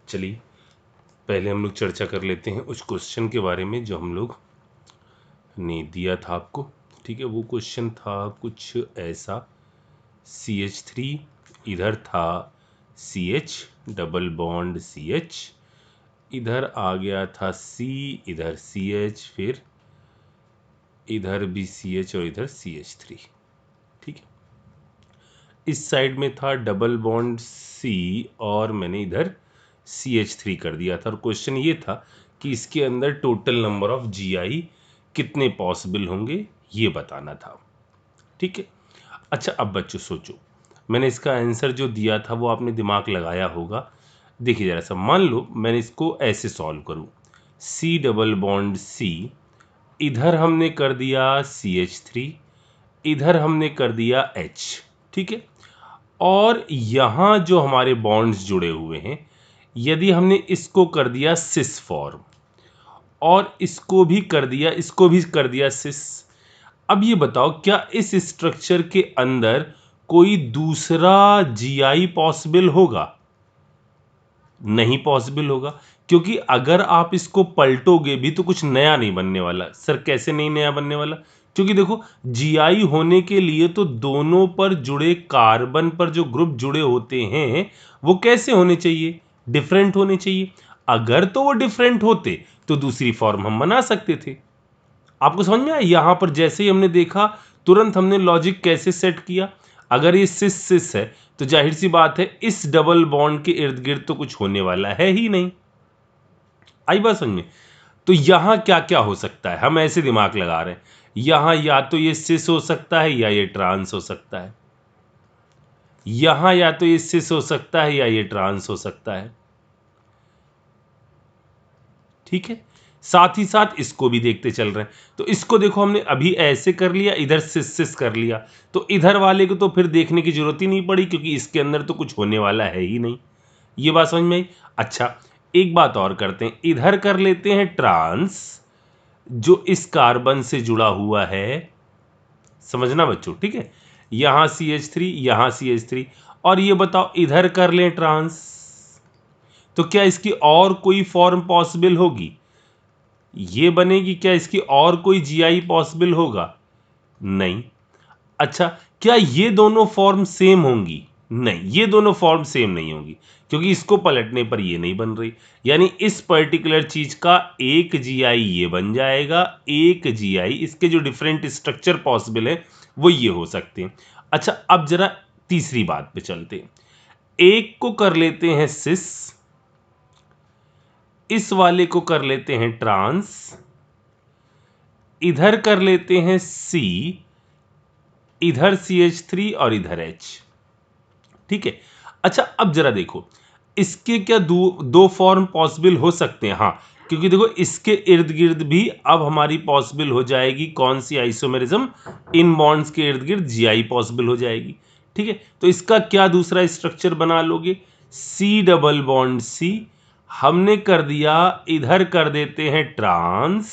चलिए पहले हम लोग चर्चा कर लेते हैं उस क्वेश्चन के बारे में जो हम लोग ने दिया था आपको। ठीक है, वो क्वेश्चन था कुछ ऐसा, CH3 इधर था CH डबल बॉन्ड CH, इधर आ गया था C, इधर CH, फिर इधर भी CH और इधर CH3। ठीक है, इस साइड में था डबल बॉन्ड C और मैंने इधर CH3 कर दिया था और क्वेश्चन ये था कि इसके अंदर टोटल नंबर ऑफ GI कितने पॉसिबल होंगे ये बताना था। ठीक है, अच्छा अब बच्चों सोचो, मैंने इसका आंसर जो दिया था वो आपने दिमाग लगाया होगा। देखिए जरा सा, मान लो मैंने इसको ऐसे सॉल्व करूं, C डबल बॉन्ड C, इधर हमने कर दिया CH3, इधर हमने कर दिया H। ठीक है, और यहाँ जो हमारे बॉन्ड्स जुड़े हुए हैं, यदि हमने इसको कर दिया सिस फॉर्म और इसको भी कर दिया सिस, अब ये बताओ क्या इस स्ट्रक्चर के अंदर कोई दूसरा GI पॉसिबल होगा? नहीं पॉसिबल होगा, क्योंकि अगर आप इसको पलटोगे भी तो कुछ नया नहीं बनने वाला। सर कैसे नहीं नया बनने वाला? क्योंकि देखो GI होने के लिए तो दोनों पर जुड़े कार्बन पर जो ग्रुप जुड़े होते हैं वो कैसे होने चाहिए? डिफरेंट होने चाहिए। अगर तो वो डिफरेंट होते तो दूसरी फॉर्म हम बना सकते थे। आपको समझ में आया? यहां पर जैसे ही हमने देखा तुरंत हमने लॉजिक कैसे सेट किया। अगर ये सिस सिस है तो जाहिर सी बात है इस डबल बॉन्ड के इर्द गिर्द तो कुछ होने वाला है ही नहीं। आई बात समझ में? तो यहां क्या क्या हो सकता है, हम ऐसे दिमाग लगा रहे हैं। यहां या तो ये सिस हो सकता है या ये ट्रांस हो सकता है, यहां या तो ये सिस हो सकता है या ये ट्रांस हो सकता है। ठीक है, साथ ही साथ इसको भी देखते चल रहे हैं। तो इसको देखो हमने अभी ऐसे कर लिया, इधर सिस सिस कर लिया, तो इधर वाले को तो फिर देखने की जरूरत ही नहीं पड़ी क्योंकि इसके अंदर तो कुछ होने वाला है ही नहीं। ये बात समझ में आई? अच्छा एक बात और करते हैं, इधर कर लेते हैं ट्रांस जो इस कार्बन से जुड़ा हुआ है। समझना बच्चों, ठीक है, यहां CH3 यहां CH3, और ये बताओ इधर कर लें ट्रांस, तो क्या इसकी और कोई फॉर्म पॉसिबल होगी? ये बनेगी क्या? इसकी और कोई GI पॉसिबल होगा? नहीं। अच्छा क्या ये दोनों फॉर्म सेम होंगी? नहीं, ये दोनों फॉर्म सेम नहीं होंगी क्योंकि इसको पलटने पर ये नहीं बन रही। यानी इस पर्टिकुलर चीज का एक GI ये बन जाएगा, एक GI इसके जो डिफरेंट स्ट्रक्चर पॉसिबल है वो ये हो सकते हैं। अच्छा अब जरा तीसरी बात पे चलते हैं। एक को कर लेते हैं सिस, इस वाले को कर लेते हैं ट्रांस, इधर कर लेते हैं C, इधर CH3 और इधर H। ठीक है, अच्छा अब जरा देखो इसके क्या दो फॉर्म पॉसिबल हो सकते हैं? हाँ, क्योंकि देखो इसके इर्द गिर्द भी अब हमारी पॉसिबल हो जाएगी कौन सी आइसोमेरिज्म, इन बॉन्ड्स के इर्द गिर्द GI पॉसिबल हो जाएगी। ठीक है, तो इसका क्या दूसरा स्ट्रक्चर बना लोगे? C डबल बॉन्ड C, हमने कर दिया, इधर कर देते हैं ट्रांस,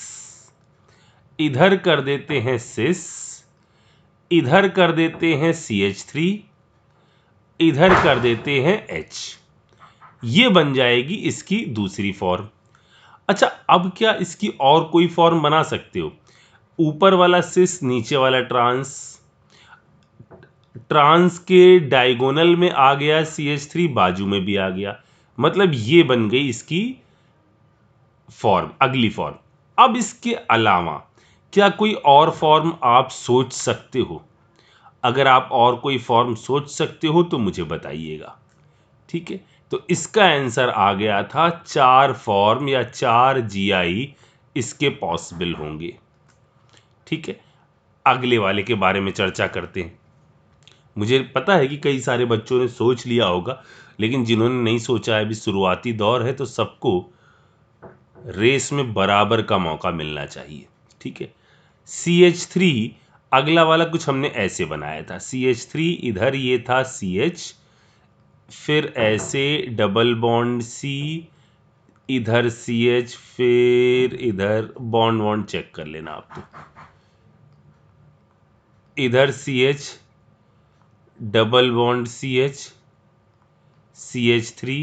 इधर कर देते हैं सिस, इधर कर देते हैं CH3, इधर कर देते हैं H। ये बन जाएगी इसकी दूसरी फॉर्म। अच्छा अब क्या इसकी और कोई फॉर्म बना सकते हो? ऊपर वाला सिस, नीचे वाला ट्रांस, ट्रांस के डायगोनल में आ गया CH3, बाजू में भी आ गया, मतलब ये बन गई इसकी फॉर्म, अगली फॉर्म। अब इसके अलावा क्या कोई और फॉर्म आप सोच सकते हो? अगर आप और कोई फॉर्म सोच सकते हो तो मुझे बताइएगा। ठीक है, तो इसका आंसर आ गया था 4 फॉर्म या 4 GI इसके पॉसिबल होंगे। ठीक है, अगले वाले के बारे में चर्चा करते हैं। मुझे पता है कि कई सारे बच्चों ने सोच लिया होगा, लेकिन जिन्होंने नहीं सोचा है, अभी शुरुआती दौर है तो सबको रेस में बराबर का मौका मिलना चाहिए। ठीक है, CH3 अगला वाला कुछ हमने ऐसे बनाया था, CH3 इधर ये था CH, फिर ऐसे डबल बॉन्ड C, इधर CH, फिर इधर बॉन्ड वॉन्ड चेक कर लेना आप, तो इधर CH double bond CH, CH3,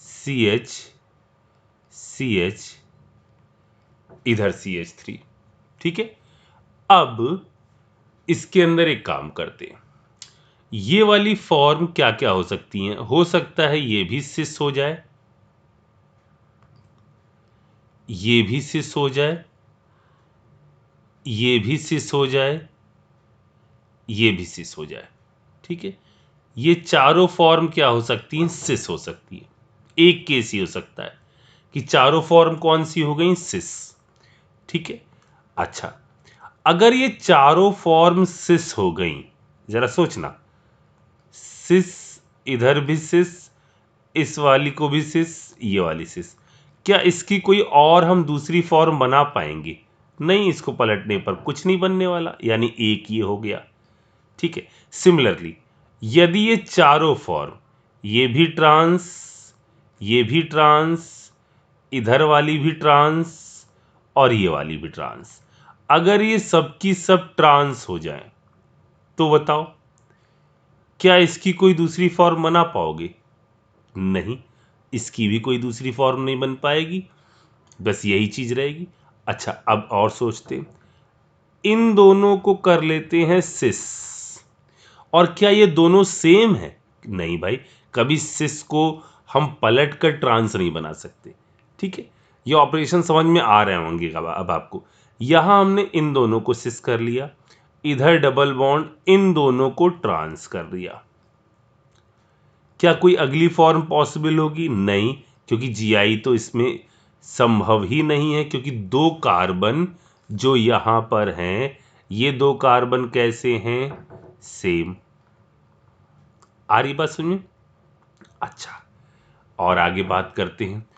CH CH इधर CH3। ठीक है, अब इसके अंदर एक काम करते हैं, ये वाली फॉर्म क्या क्या हो सकती हैं? हो सकता है ये भी सिस हो जाए, ये भी सिस हो जाए, ये भी सिस हो जाए, ये भी सिस हो जाए। ठीक है, ये चारों फॉर्म क्या हो सकती हैं? सिस हो सकती है। एक केस ही हो सकता है कि चारों फॉर्म कौन सी हो गई? सिस। ठीक है, अच्छा, अगर ये चारों फॉर्म सिस हो गई, जरा सोचना, सिस, इधर भी सिस, इस वाली को भी सिस, ये वाली सिस, क्या इसकी कोई और हम दूसरी फॉर्म बना पाएंगे? नहीं, इसको पलटने पर कुछ नहीं बनने वाला, यानी एक ये हो गया। ठीक है, सिमिलरली यदि ये चारों फॉर्म, ये भी ट्रांस, ये भी ट्रांस, इधर वाली भी ट्रांस और ये वाली भी ट्रांस, अगर ये सब की सब ट्रांस हो जाए तो बताओ क्या इसकी कोई दूसरी फॉर्म बना पाओगे? नहीं, इसकी भी कोई दूसरी फॉर्म नहीं बन पाएगी, बस यही चीज रहेगी। अच्छा, अब और सोचते हैं, इन दोनों को कर लेते हैं सिस, और क्या ये दोनों सेम है? नहीं भाई, कभी सिस को हम पलट कर ट्रांस नहीं बना सकते। ठीक है, ये ऑपरेशन समझ में आ रहे होंगे अब आपको। यहां हमने इन दोनों को सिस कर लिया, इधर डबल बॉन्ड इन दोनों को ट्रांस कर दिया। क्या कोई अगली फॉर्म पॉसिबल होगी? नहीं, क्योंकि जीआई तो इसमें संभव ही नहीं है, क्योंकि दो कार्बन जो यहां पर हैं, ये दो कार्बन कैसे हैं? सेम। आ रही बात समझ में? अच्छा, और आगे बात करते हैं।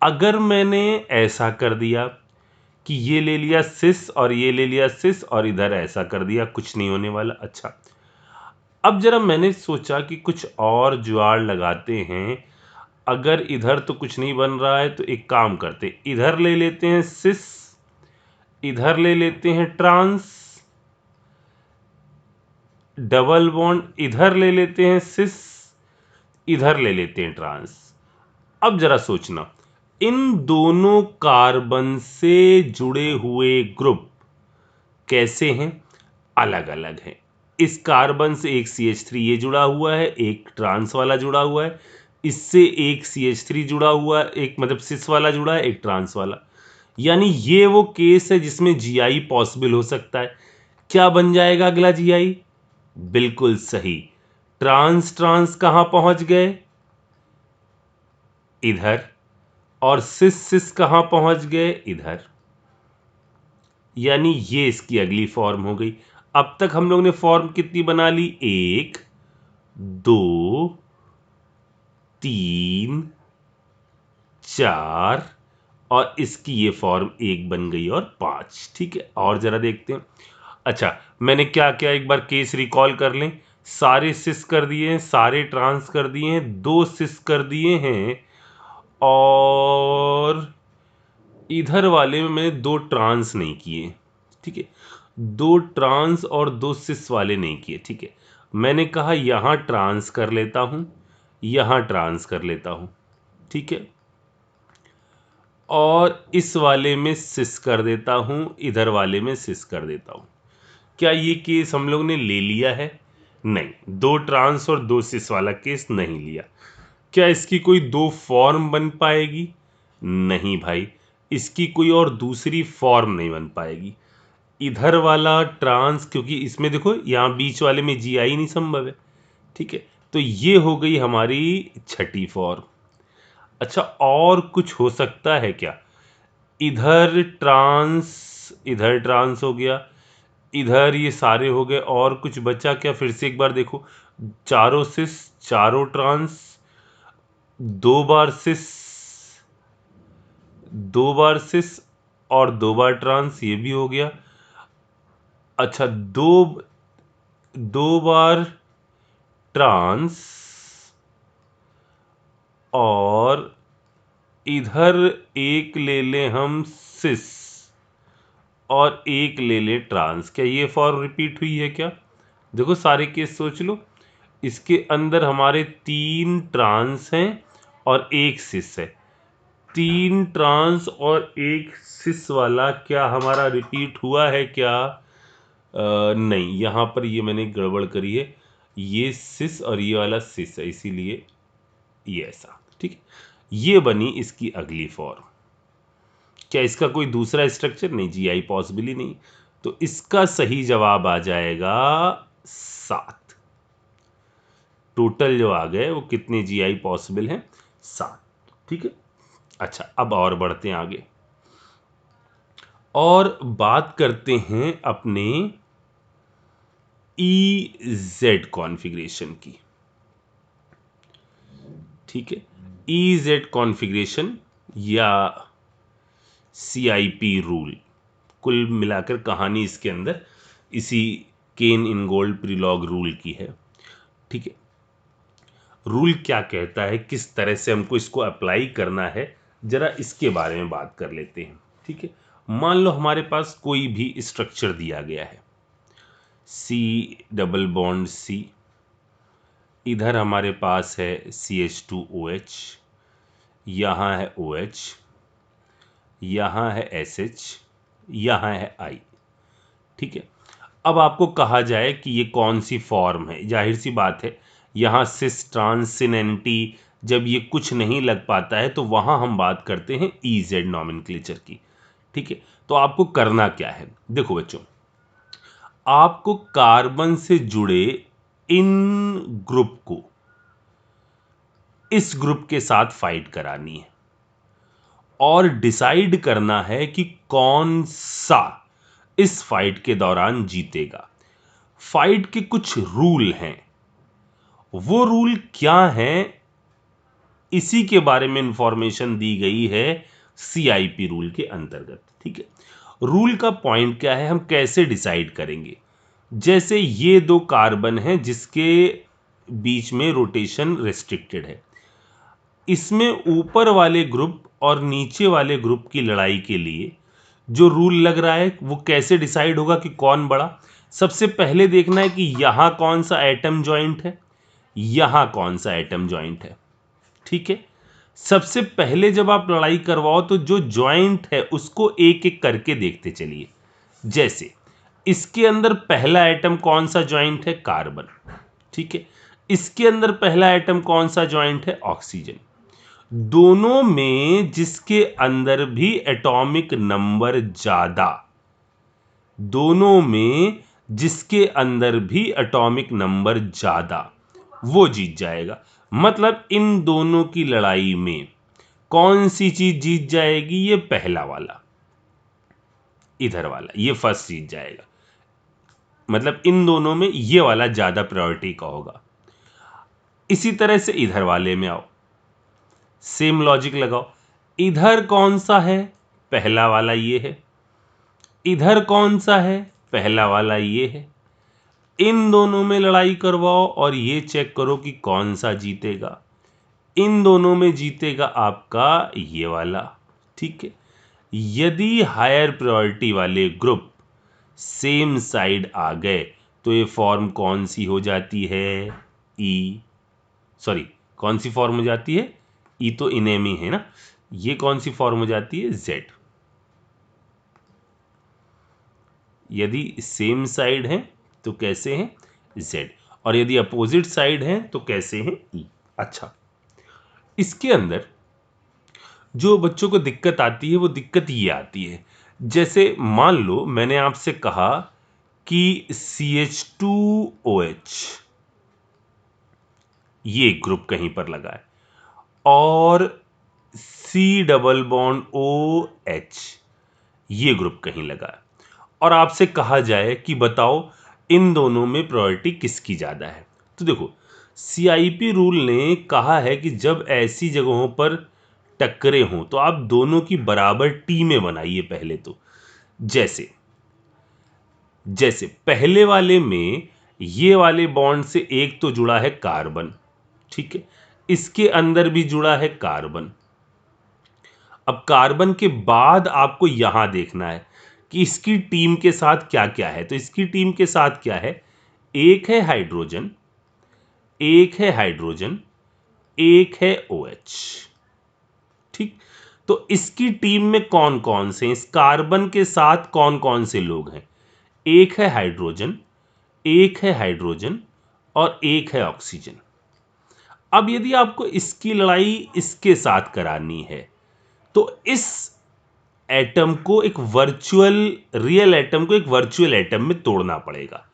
अगर मैंने ऐसा कर दिया कि ये ले लिया सिस और ये ले लिया सिस और इधर ऐसा कर दिया, कुछ नहीं होने वाला। अच्छा, अब जरा मैंने सोचा कि कुछ और जुगाड़ लगाते हैं। अगर इधर तो कुछ नहीं बन रहा है तो एक काम करते, इधर ले लेते हैं सिस, इधर ले लेते हैं ट्रांस, डबल बॉन्ड इधर ले लेते हैं सिस, इधर ले लेते हैं ट्रांस। अब जरा सोचना, इन दोनों कार्बन से जुड़े हुए ग्रुप कैसे हैं? अलग अलग हैं। इस कार्बन से एक CH3 ये जुड़ा हुआ है, एक ट्रांस वाला जुड़ा हुआ है, इससे एक CH3 जुड़ा हुआ है, एक मतलब सिस वाला जुड़ा है, एक ट्रांस वाला। यानी ये वो केस है जिसमें जीआई पॉसिबल हो सकता है। क्या बन जाएगा अगला जीआई? बिल्कुल सही, ट्रांस ट्रांस कहां पहुंच गए? इधर। और सिस सिस कहां पहुंच गए? इधर। यानी ये इसकी अगली फॉर्म हो गई। अब तक हम लोग ने फॉर्म कितनी बना ली? 1 2 3 4, और इसकी ये फॉर्म 1 बन गई और 5। ठीक है, और जरा देखते हैं। अच्छा, मैंने क्या क्या एक बार केस रिकॉल कर लें। सारे सिस कर दिए हैं, सारे ट्रांस कर दिए हैं, 2 सिस कर दिए हैं, और इधर वाले में मैंने 2 ट्रांस नहीं किए। ठीक है, 2 ट्रांस और 2 सिस वाले नहीं किए। ठीक है, मैंने कहा यहां ट्रांस कर लेता हूं, यहां ट्रांस कर लेता हूं। ठीक है, और इस वाले में सिस कर देता हूं, इधर वाले में सिस कर देता हूं। क्या ये केस हम लोग ने ले लिया है? नहीं, 2 ट्रांस और 2 सिस वाला केस नहीं लिया। क्या इसकी कोई 2 फॉर्म बन पाएगी? नहीं भाई, इसकी कोई और दूसरी फॉर्म नहीं बन पाएगी। इधर वाला ट्रांस, क्योंकि इसमें देखो यहां बीच वाले में जीआई नहीं संभव है। ठीक है, तो ये हो गई हमारी छठी फॉर्म। अच्छा, और कुछ हो सकता है क्या? इधर ट्रांस हो गया, इधर ये सारे हो गए, और कुछ बचा क्या? फिर से एक बार देखो, चारों सिस, चारों ट्रांस, 2 बार सिस, 2 बार सिस और 2 बार ट्रांस, ये भी हो गया। अच्छा, दो बार ट्रांस, और इधर एक ले लें हम सिस और एक ले लें ट्रांस। क्या ये फॉर्म रिपीट हुई है क्या? देखो सारे केस सोच लो, इसके अंदर हमारे 3 ट्रांस हैं और एक सिस है, 3 ट्रांस और एक सिस वाला क्या हमारा रिपीट हुआ है क्या? नहीं, यहाँ पर ये मैंने गड़बड़ करी है, ये सिस और ये वाला सिस है, इसीलिए ये ऐसा, ठीक है। ये बनी इसकी अगली फॉर्म। क्या इसका कोई दूसरा स्ट्रक्चर? नहीं, जीआई पॉसिबल ही नहीं। तो इसका सही जवाब आ जाएगा 7। टोटल जो आ गए वो कितने जीआई पॉसिबल हैं? 7, ठीक है। अच्छा, अब और बढ़ते हैं आगे और बात करते हैं अपने EZ कॉन्फ़िगरेशन की, ठीक है। EZ कॉन्फ़िगरेशन या CIP रूल, कुल मिलाकर कहानी इसके अंदर इसी केन इनगोल्ड प्रीलॉग रूल की है, ठीक है। रूल क्या कहता है, किस तरह से हमको इसको अप्लाई करना है, जरा इसके बारे में बात कर लेते हैं, ठीक है। मान लो हमारे पास कोई भी स्ट्रक्चर दिया गया है, C डबल बॉन्ड C, इधर हमारे पास है CH2OH, यहाँ है OH, यहाँ है SH, यहाँ है I, ठीक है। अब आपको कहा जाए कि ये कौन सी फॉर्म है, जाहिर सी बात है यहाँ सिस ट्रांस सिन एंटी जब ये कुछ नहीं लग पाता है तो वहाँ हम बात करते हैं EZ नॉमेनक्लेचर की, ठीक है। तो आपको करना क्या है, देखो बच्चों, आपको कार्बन से जुड़े इन ग्रुप को इस ग्रुप के साथ फाइट करानी है और डिसाइड करना है कि कौन सा इस फाइट के दौरान जीतेगा। फाइट के कुछ रूल हैं, वो रूल क्या हैं, इसी के बारे में इंफॉर्मेशन दी गई है CIP रूल के अंतर्गत, ठीक है। रूल का पॉइंट क्या है, हम कैसे डिसाइड करेंगे? जैसे ये 2 कार्बन हैं जिसके बीच में रोटेशन रेस्ट्रिक्टेड है, इसमें ऊपर वाले ग्रुप और नीचे वाले ग्रुप की लड़ाई के लिए जो रूल लग रहा है वो कैसे डिसाइड होगा कि कौन बड़ा? सबसे पहले देखना है कि यहां कौन सा एटम जॉइंट है, यहां कौन सा एटम जॉइंट है, ठीक है। सबसे पहले जब आप लड़ाई करवाओ तो जो जॉइंट है उसको एक एक करके देखते चलिए। जैसे इसके अंदर पहला एटम कौन सा जॉइंट है? कार्बन, ठीक है। इसके अंदर पहला एटम कौन सा जॉइंट है? ऑक्सीजन। दोनों में जिसके अंदर भी एटॉमिक नंबर ज्यादा, दोनों में जिसके अंदर भी एटॉमिक नंबर ज्यादा वो जीत जाएगा। मतलब इन दोनों की लड़ाई में कौन सी चीज जीत जाएगी? ये पहला वाला, इधर वाला, ये फर्स्ट जीत जाएगा। मतलब इन दोनों में ये वाला ज्यादा प्रायोरिटी का होगा। इसी तरह से इधर वाले में आओ, सेम लॉजिक लगाओ। इधर कौन सा है? पहला वाला ये है। इधर कौन सा है? पहला वाला ये है। इन दोनों में लड़ाई करवाओ और ये चेक करो कि कौन सा जीतेगा। इन दोनों में जीतेगा आपका ये वाला, ठीक है। यदि हायर प्रायोरिटी वाले ग्रुप सेम साइड आ गए तो ये फॉर्म कौन सी हो जाती है? कौन सी फॉर्म हो जाती है? ई तो इनेमी है ना, ये कौन सी फॉर्म हो जाती है? Z। यदि सेम साइड है तो कैसे हैं? Z। और यदि अपोजिट साइड है तो कैसे हैं? E। अच्छा, इसके अंदर जो बच्चों को दिक्कत आती है वो दिक्कत ये आती है, जैसे मान लो मैंने आपसे कहा कि CH2OH ये ग्रुप कहीं पर लगा है और C डबल बॉन्ड OH ये ग्रुप कहीं लगा है, और आपसे कहा जाए कि बताओ इन दोनों में प्रायोरिटी किसकी ज़्यादा है। तो देखो, CIP रूल ने कहा है कि जब ऐसी जगहों पर टक्करें हों तो आप दोनों की बराबर टीमें बनाइए पहले तो। जैसे पहले वाले में ये वाले बॉन्ड से एक तो जुड़ा है कार्बन, ठीक है, इसके अंदर भी जुड़ा है कार्बन। अब कार्बन के बाद आपको यहां देखना है कि इसकी टीम के साथ क्या क्या है। तो इसकी टीम के साथ क्या है? एक है हाइड्रोजन, एक है हाइड्रोजन, एक है OH। ठीक, तो इसकी टीम में कौन कौन से, इस कार्बन के साथ कौन कौन से लोग हैं? एक है हाइड्रोजन, एक है हाइड्रोजन और एक है ऑक्सीजन। अब यदि आपको इसकी लड़ाई इसके साथ करानी है तो इस एटम को एक वर्चुअल, रियल एटम को एक वर्चुअल एटम में तोड़ना पड़ेगा।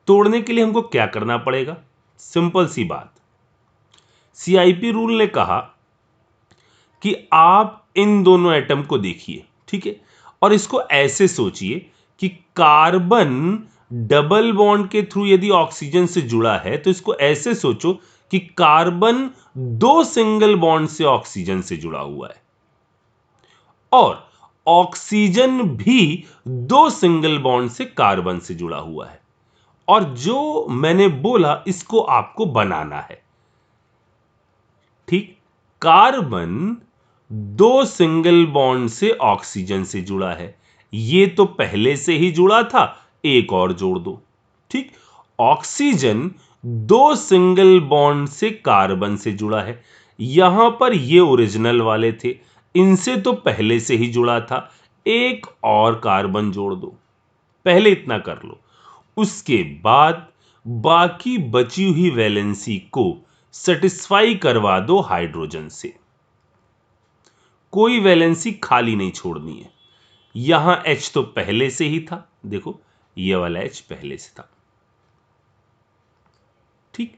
तोड़ने के लिए हमको क्या करना पड़ेगा? सिंपल सी बात, CIP रूल ने कहा कि आप इन दोनों एटम को देखिए, ठीक है, और इसको ऐसे सोचिए कि कार्बन डबल बॉन्ड के थ्रू यदि ऑक्सीजन से जुड़ा है तो इसको ऐसे सोचो कि कार्बन दो सिंगल बॉन्ड से ऑक्सीजन से जुड़ा हुआ है और ऑक्सीजन भी दो सिंगल बॉन्ड से कार्बन से जुड़ा हुआ है। और जो मैंने बोला इसको आपको बनाना है। ठीक, कार्बन दो सिंगल बॉन्ड से ऑक्सीजन से जुड़ा है, ये तो पहले से ही जुड़ा था, एक और जोड़ दो। ठीक, ऑक्सीजन दो सिंगल बॉन्ड से कार्बन से जुड़ा है, यहां पर ये ओरिजिनल वाले थे, इनसे तो पहले से ही जुड़ा था, एक और कार्बन जोड़ दो। पहले इतना कर लो, उसके बाद बाकी बची हुई वैलेंसी को सेटिस्फाई करवा दो हाइड्रोजन से। कोई वैलेंसी खाली नहीं छोड़नी है। यहां H तो पहले से ही था, देखो ये वाला H पहले से था। ठीक,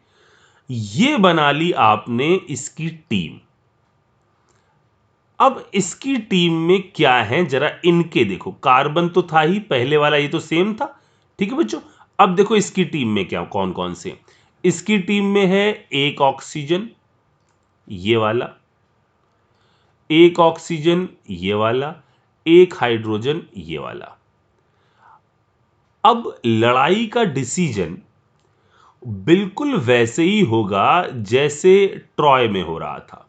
ये बना ली आपने इसकी टीम। अब इसकी टीम में क्या है जरा इनके देखो, कार्बन तो था ही पहले वाला, ये तो सेम था। ठीक है बच्चों, अब देखो इसकी टीम में क्या कौन कौन से। इसकी टीम में है एक ऑक्सीजन ये वाला, एक ऑक्सीजन ये वाला, एक हाइड्रोजन ये वाला। अब लड़ाई का डिसीजन बिल्कुल वैसे ही होगा जैसे ट्रॉय में हो रहा था।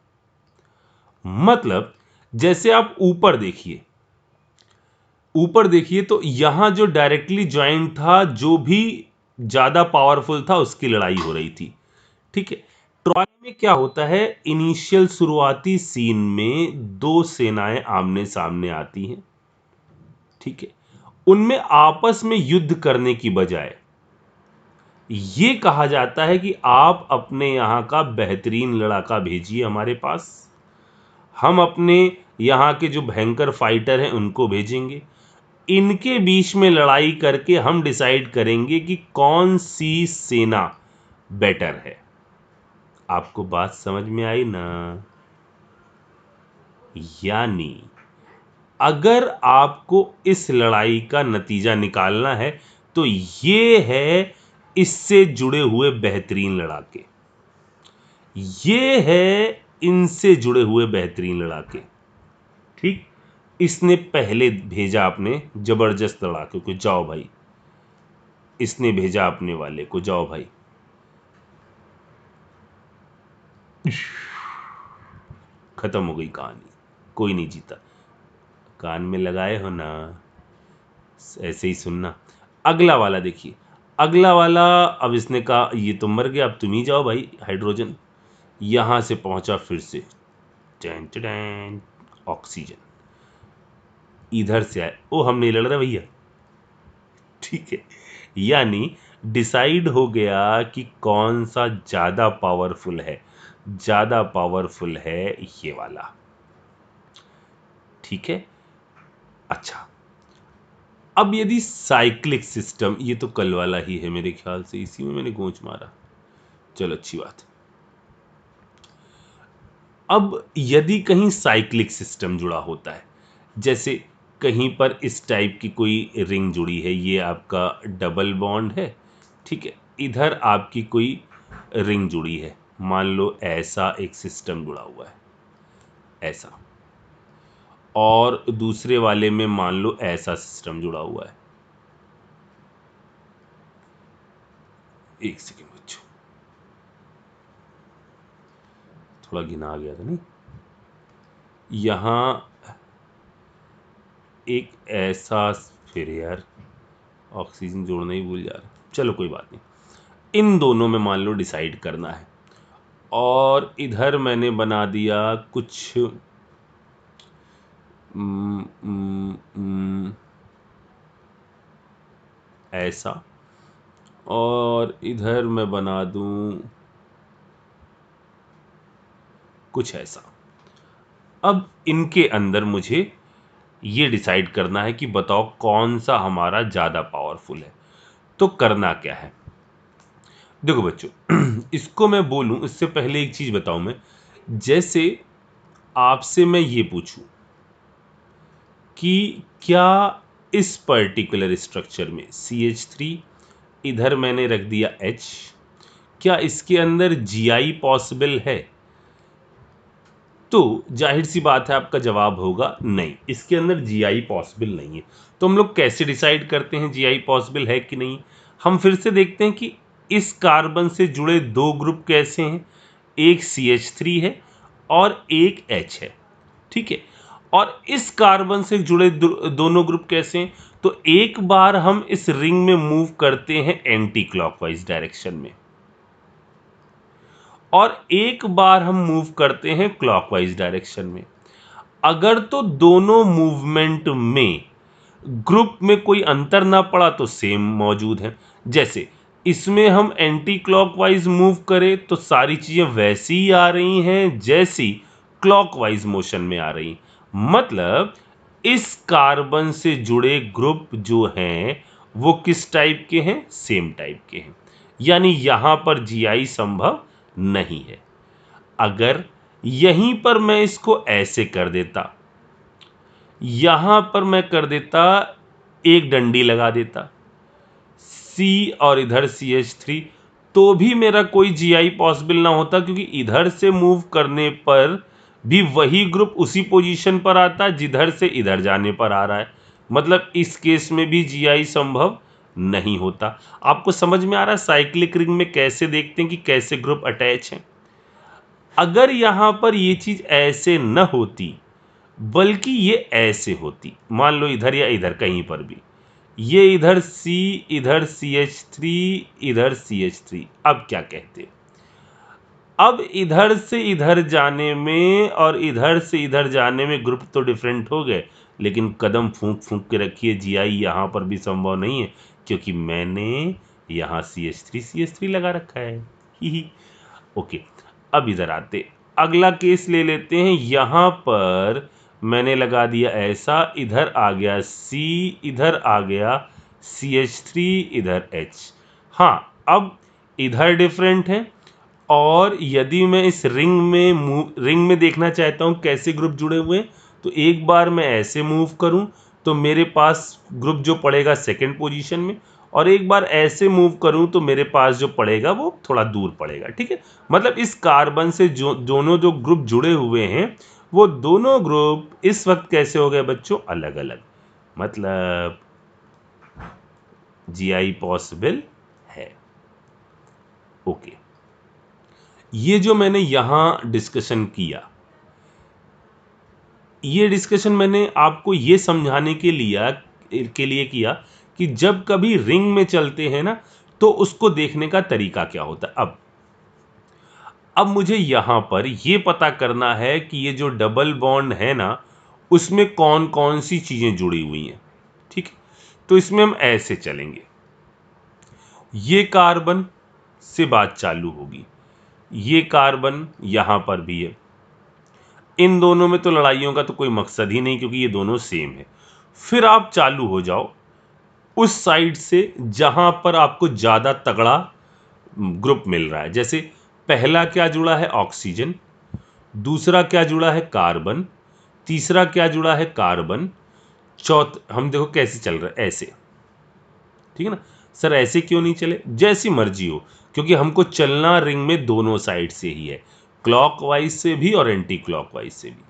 मतलब जैसे आप ऊपर देखिए, ऊपर देखिए तो यहां जो डायरेक्टली ज्वाइंट था, जो भी ज्यादा पावरफुल था उसकी लड़ाई हो रही थी। ठीक है, ट्रॉय में क्या होता है, इनिशियल शुरुआती सीन में दो सेनाएं आमने सामने आती हैं। ठीक है, उनमें आपस में युद्ध करने की बजाय यह कहा जाता है कि आप अपने यहां का बेहतरीन लड़ाका भेजिए हमारे पास, हम अपने यहां के जो भयंकर फाइटर हैं उनको भेजेंगे, इनके बीच में लड़ाई करके हम डिसाइड करेंगे कि कौन सी सेना बेटर है। आपको बात समझ में आई ना? यानी अगर आपको इस लड़ाई का नतीजा निकालना है तो ये है इससे जुड़े हुए बेहतरीन लड़ाके, ये है इनसे जुड़े हुए बेहतरीन लड़ाके। ठीक, इसने पहले भेजा अपने जबरदस्त लड़ाके को, जाओ भाई, इसने भेजा अपने वाले को, जाओ भाई। खत्म हो गई कहानी, कोई नहीं जीता। कान में लगाए हो ना, ऐसे ही सुनना। अगला वाला देखिए, अगला वाला, अब इसने कहा ये तो मर गया, अब तुम ही जाओ भाई हाइड्रोजन। यहां से पहुंचा फिर से, टैन टैन, ऑक्सीजन इधर से आए, ओ हम नहीं लड़ रहे भैया। ठीक है, यानी डिसाइड हो गया कि कौन सा ज्यादा पावरफुल है, ज्यादा पावरफुल है ये वाला। ठीक है, अच्छा, अब यदि साइक्लिक सिस्टम, ये तो कल वाला ही है मेरे ख्याल से, इसी में मैंने गोंच मारा, चलो अच्छी बात। अब यदि कहीं साइक्लिक सिस्टम जुड़ा होता है, जैसे कहीं पर इस टाइप की कोई रिंग जुड़ी है, ये आपका डबल बॉन्ड है, ठीक है, इधर आपकी कोई रिंग जुड़ी है, मान लो ऐसा एक सिस्टम जुड़ा हुआ है, ऐसा, और दूसरे वाले में मान लो ऐसा सिस्टम जुड़ा हुआ है। एक सेकेंड बच्चों, थोड़ा गिना आ गया था नहीं, यहां एक ऐसा, फिर यार ऑक्सीजन जोड़ना ही भूल जा रहा, चलो कोई बात नहीं। इन दोनों में मान लो डिसाइड करना है, और इधर मैंने बना दिया कुछ ऐसा, और इधर मैं बना दूं कुछ ऐसा। अब इनके अंदर मुझे ये डिसाइड करना है कि बताओ कौन सा हमारा ज़्यादा पावरफुल है। तो करना क्या है, देखो बच्चों, इसको मैं बोलूं इससे पहले एक चीज़ बताऊं मैं। जैसे आपसे मैं ये पूछूं कि क्या इस पर्टिकुलर स्ट्रक्चर में CH3, इधर मैंने रख दिया H, क्या इसके अंदर GI पॉसिबल है? तो जाहिर सी बात है आपका जवाब होगा नहीं, इसके अंदर GI पॉसिबल नहीं है। तो हम लोग कैसे डिसाइड करते हैं GI पॉसिबल है कि नहीं? हम फिर से देखते हैं कि इस कार्बन से जुड़े दो ग्रुप कैसे हैं, एक CH3 है और एक H है, ठीक है। और इस कार्बन से जुड़े दोनों ग्रुप कैसे हैं? तो एक बार हम इस रिंग में मूव करते हैं एंटी क्लॉकवाइज डायरेक्शन में, और एक बार हम मूव करते हैं क्लॉकवाइज डायरेक्शन में। अगर तो दोनों मूवमेंट में ग्रुप में कोई अंतर ना पड़ा तो सेम मौजूद है। जैसे इसमें हम एंटी क्लॉकवाइज मूव करें तो सारी चीजें वैसी ही आ रही हैं जैसी क्लॉकवाइज मोशन में आ रही। मतलब इस कार्बन से जुड़े ग्रुप जो हैं वो किस टाइप के हैं? सेम टाइप के हैं। यानी यहां पर जीआई संभव नहीं है। अगर यहीं पर मैं इसको ऐसे कर देता, यहां पर मैं कर देता, एक डंडी लगा देता C और इधर CH3, तो भी मेरा कोई GI पॉसिबल ना होता, क्योंकि इधर से मूव करने पर भी वही ग्रुप उसी पोजीशन पर आता जिधर से इधर जाने पर आ रहा है। मतलब इस केस में भी GI संभव नहीं होता। आपको समझ में आ रहा है साइक्लिक रिंग में कैसे देखते हैं कि कैसे ग्रुप अटैच हैं? अगर यहां पर ये चीज ऐसे न होती बल्कि ये ऐसे होती, मान लो इधर या इधर कहीं पर भी, ये इधर C, इधर CH3, इधर CH3, अब क्या कहते? अब इधर से इधर जाने में और इधर से इधर जाने में ग्रुप तो डिफरेंट हो गए, लेकिन कदम फूंक फूंक के रखिए GI यहां पर भी संभव नहीं है, क्योंकि मैंने यहां CH3 लगा रखा है। ही ओके। अब इधर आते, अगला केस ले लेते हैं। यहां पर मैंने लगा दिया ऐसा, इधर आ गया C, इधर आ गया CH3, इधर H। हाँ, अब इधर डिफरेंट है, और यदि मैं इस रिंग में देखना चाहता हूं कैसे ग्रुप जुड़े हुए हैं, तो एक बार मैं ऐसे मूव करूं तो मेरे पास ग्रुप जो पड़ेगा सेकंड पोजीशन में, और एक बार ऐसे मूव करूं तो मेरे पास जो पड़ेगा वो थोड़ा दूर पड़ेगा, ठीक है। मतलब इस कार्बन से जो दोनों जो ग्रुप जुड़े हुए हैं वो दोनों ग्रुप इस वक्त कैसे हो गए बच्चों? अलग अलग। मतलब GI पॉसिबल है। ओके, ये जो मैंने यहां डिस्कशन किया, ये डिस्कशन मैंने आपको ये समझाने के लिए किया कि जब कभी रिंग में चलते हैं ना तो उसको देखने का तरीका क्या होता है। अब मुझे यहां पर ये पता करना है कि ये जो डबल बॉन्ड है ना उसमें कौन कौन सी चीजें जुड़ी हुई हैं, ठीक है। तो इसमें हम ऐसे चलेंगे, ये कार्बन से बात चालू होगी, ये कार्बन यहां पर भी है। इन दोनों में तो लड़ाइयों का तो कोई मकसद ही नहीं, क्योंकि ये दोनों सेम है। फिर आप चालू हो जाओ उस साइड से जहां पर आपको ज्यादा तगड़ा ग्रुप मिल रहा है। जैसे पहला क्या जुड़ा है? ऑक्सीजन। दूसरा क्या जुड़ा है? कार्बन। तीसरा क्या जुड़ा है? कार्बन। हम देखो कैसे चल रहा है, ऐसे, ठीक है ना। सर ऐसे क्यों नहीं चले? जैसी मर्जी हो, क्योंकि हमको चलना रिंग में दोनों साइड से ही है, क्लॉकवाइज से भी और एंटी क्लॉकवाइज से भी।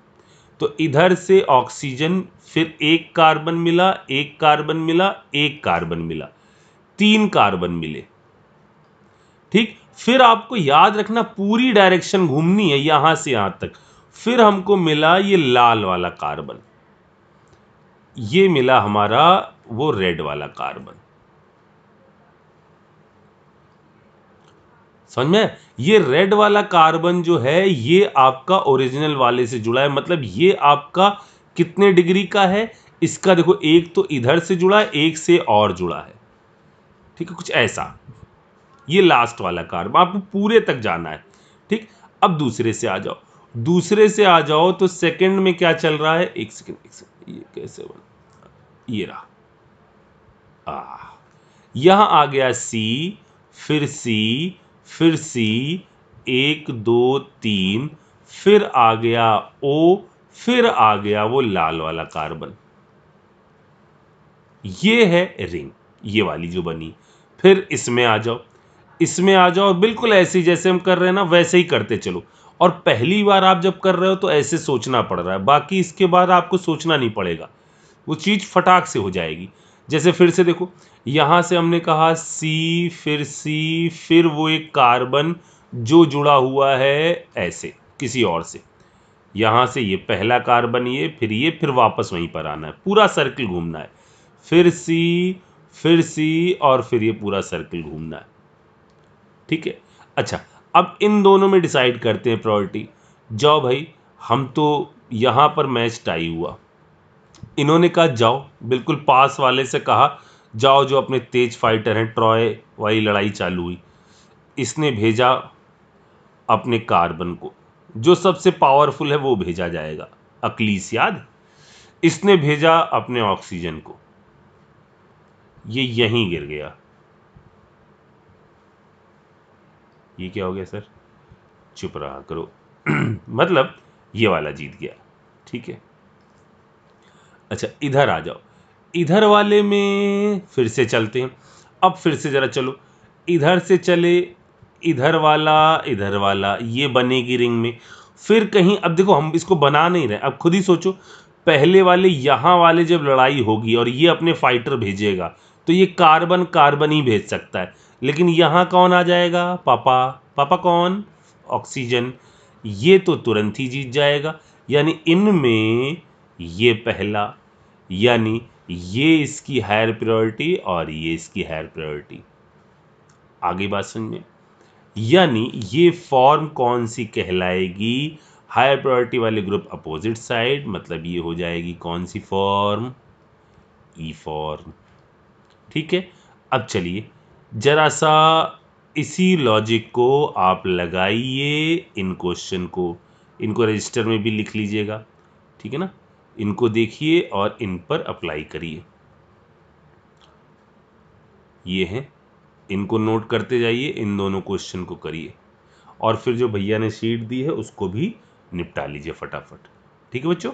तो इधर से ऑक्सीजन, फिर एक कार्बन मिला, एक कार्बन मिला, एक कार्बन मिला, तीन कार्बन मिले, ठीक। फिर आपको याद रखना पूरी डायरेक्शन घूमनी है यहां से यहां तक। फिर हमको मिला ये लाल वाला कार्बन, ये मिला हमारा वो रेड वाला कार्बन। समझ में? ये रेड वाला कार्बन जो है ये आपका ओरिजिनल वाले से जुड़ा है, मतलब ये आपका कितने डिग्री का है, इसका देखो एक तो इधर से जुड़ा है, एक से और जुड़ा है, ठीक है, कुछ ऐसा। ये लास्ट वाला कार्बन, आपको पूरे तक जाना है, ठीक। अब दूसरे से आ जाओ, दूसरे से आ जाओ तो सेकंड में क्या चल रहा है, एक सेकंड, ये कैसे बना, ये रहा, यहां आ गया सी, फिर सी, फिर सी, 1 2 3, फिर आ गया ओ, फिर आ गया वो लाल वाला कार्बन। ये है रिंग, ये वाली जो बनी। फिर इसमें आ जाओ, इसमें आ जाओ, बिल्कुल ऐसे ही जैसे हम कर रहे हैं ना वैसे ही करते चलो। और पहली बार आप जब कर रहे हो तो ऐसे सोचना पड़ रहा है, बाकी इसके बाद आपको सोचना नहीं पड़ेगा, वो चीज़ फटाक से हो जाएगी। जैसे फिर से देखो, यहाँ से हमने कहा सी, फिर सी, फिर वो एक कार्बन जो जुड़ा हुआ है ऐसे किसी और से, यहाँ से ये पहला कार्बन, ये फिर वापस वहीं पर आना है, पूरा सर्किल घूमना है, फिर सी, फिर सी, और फिर ये पूरा सर्किल घूमना है, ठीक है। अच्छा, अब इन दोनों में डिसाइड करते हैं प्रायोरिटी। जाओ भाई, हम तो यहाँ पर मैच टाई हुआ, इन्होंने कहा जाओ, बिल्कुल पास वाले से कहा जाओ, जो अपने तेज फाइटर हैं, ट्रॉय वाली लड़ाई चालू हुई, इसने भेजा अपने कार्बन को, जो सबसे पावरफुल है वो भेजा जाएगा, अक्लीस याद, इसने भेजा अपने ऑक्सीजन को, ये यहीं गिर गया। ये क्या हो गया सर, चुप रहा करो मतलब ये वाला जीत गया, ठीक है। अच्छा, इधर आ जाओ, इधर वाले में फिर से चलते हैं। अब फिर से ज़रा चलो, इधर से चले, इधर वाला ये बनेगी रिंग में। फिर कहीं, अब देखो हम इसको बना नहीं रहे, अब खुद ही सोचो, पहले वाले यहाँ वाले जब लड़ाई होगी और ये अपने फाइटर भेजेगा तो ये कार्बन कार्बन ही भेज सकता है, लेकिन यहाँ कौन आ जाएगा, पापा, पापा कौन, ऑक्सीजन, ये तो तुरंत ही जीत जाएगा। यानी इनमें ये पहला, यानी ये इसकी हायर प्रायोरिटी और ये इसकी हायर प्रायोरिटी। आगे बात समझ में, यानी ये फॉर्म कौन सी कहलाएगी, हायर प्रायोरिटी वाले ग्रुप अपोजिट साइड, मतलब ये हो जाएगी कौन सी फॉर्म, ई फॉर्म, ठीक है। अब चलिए जरा सा इसी लॉजिक को आप लगाइए इन क्वेश्चन को, इनको रजिस्टर में भी लिख लीजिएगा, ठीक है ना, इनको देखिए और इन पर अप्लाई करिए। ये हैं, इनको नोट करते जाइए, इन दोनों क्वेश्चन को करिए, और फिर जो भैया ने शीट दी है उसको भी निपटा लीजिए फटाफट, ठीक है बच्चों।